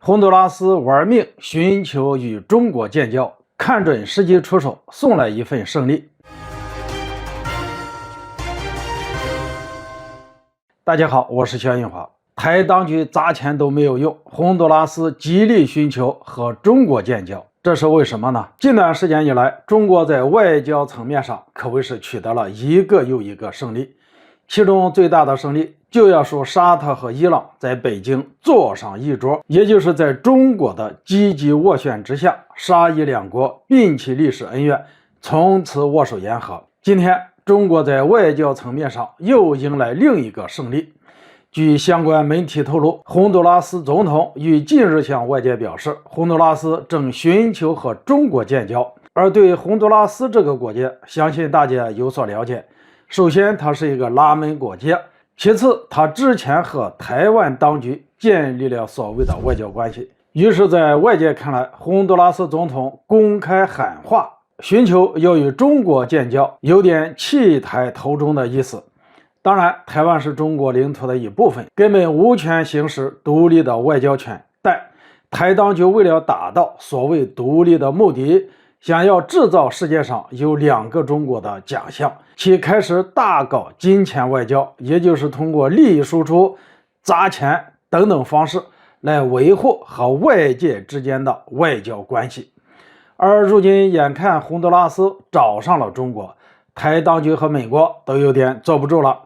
洪都拉斯玩命寻求与中国建交，看准时机出手，送来一份胜利。大家好，我是肖映华。台当局砸钱都没有用，洪都拉斯极力寻求和中国建交，这是为什么呢？近段时间以来，中国在外交层面上可谓是取得了一个又一个胜利，其中最大的胜利就要数沙特和伊朗在北京坐上一桌，也就是在中国的积极斡旋之下，沙伊两国摒弃历史恩怨，从此握手言和。今天中国在外交层面上又迎来另一个胜利。据相关媒体透露，洪都拉斯总统于近日向外界表示，洪都拉斯正寻求和中国建交。而对洪都拉斯这个国家，相信大家有所了解。首先，它是一个拉美国家；其次，它之前和台湾当局建立了所谓的外交关系。于是，在外界看来，洪都拉斯总统公开喊话，寻求要与中国建交，有点弃台投中的意思。当然，台湾是中国领土的一部分，根本无权行使独立的外交权。但台当局为了达到所谓独立的目的，想要制造世界上有两个中国的假象，其开始大搞金钱外交，也就是通过利益输出、砸钱等等方式来维护和外界之间的外交关系。而如今眼看洪都拉斯找上了中国，台当局和美国都有点坐不住了。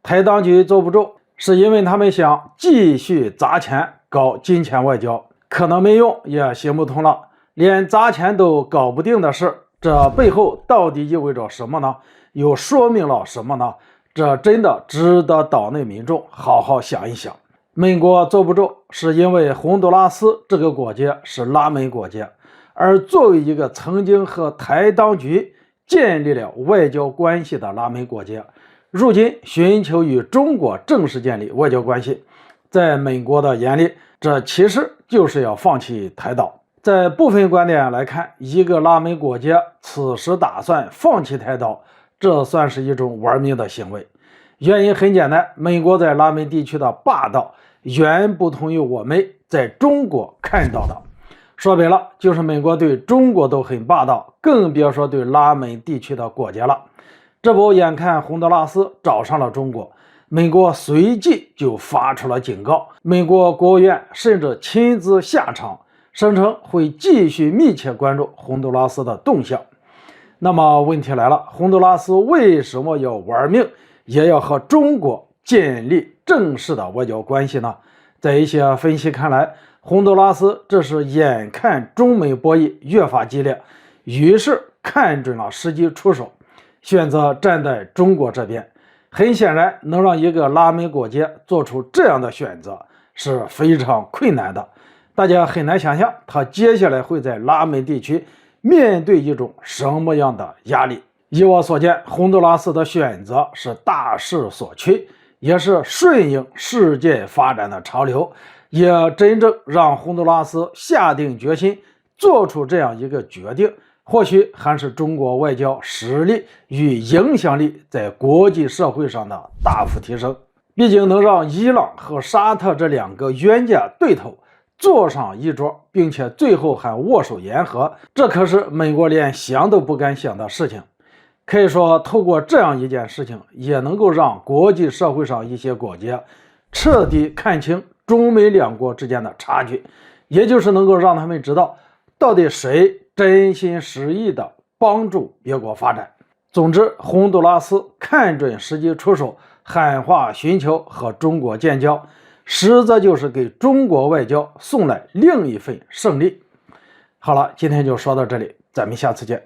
台当局坐不住，是因为他们想继续砸钱搞金钱外交，可能没用也行不通了。连砸钱都搞不定的事，这背后到底意味着什么呢？又说明了什么呢？这真的值得岛内民众好好想一想。美国坐不住，是因为洪都拉斯这个国家是拉美国家，而作为一个曾经和台当局建立了外交关系的拉美国家，如今寻求与中国正式建立外交关系，在美国的眼里，这其实就是要放弃台岛。在部分观点来看，一个拉美国家此时打算放弃台岛，这算是一种玩命的行为。原因很简单，美国在拉美地区的霸道远不同于我们在中国看到的。说白了，就是美国对中国都很霸道，更别说对拉美地区的国家了。这不，眼看洪都拉斯找上了中国，美国随即就发出了警告。美国国务院甚至亲自下场，声称会继续密切关注洪都拉斯的动向。那么问题来了，洪都拉斯为什么要玩命也要和中国建立正式的外交关系呢？在一些分析看来，洪都拉斯这是眼看中美博弈越发激烈，于是看准了时机出手，选择站在中国这边。很显然，能让一个拉美国家做出这样的选择是非常困难的。大家很难想象他接下来会在拉美地区面对一种什么样的压力。以我所见，洪都拉斯的选择是大势所趋，也是顺应世界发展的潮流，也真正让洪都拉斯下定决心做出这样一个决定，或许还是中国外交实力与影响力在国际社会上的大幅提升。毕竟能让伊朗和沙特这两个冤家对头坐上一桌，并且最后还握手言和，这可是美国连想都不敢想的事情。可以说，透过这样一件事情，也能够让国际社会上一些国家彻底看清中美两国之间的差距，也就是能够让他们知道到底谁真心实意的帮助别国发展。总之，洪都拉斯看准时机出手，喊话寻求和中国建交，实则就是给中国外交送来另一份胜利。好了，今天就说到这里，咱们下次见。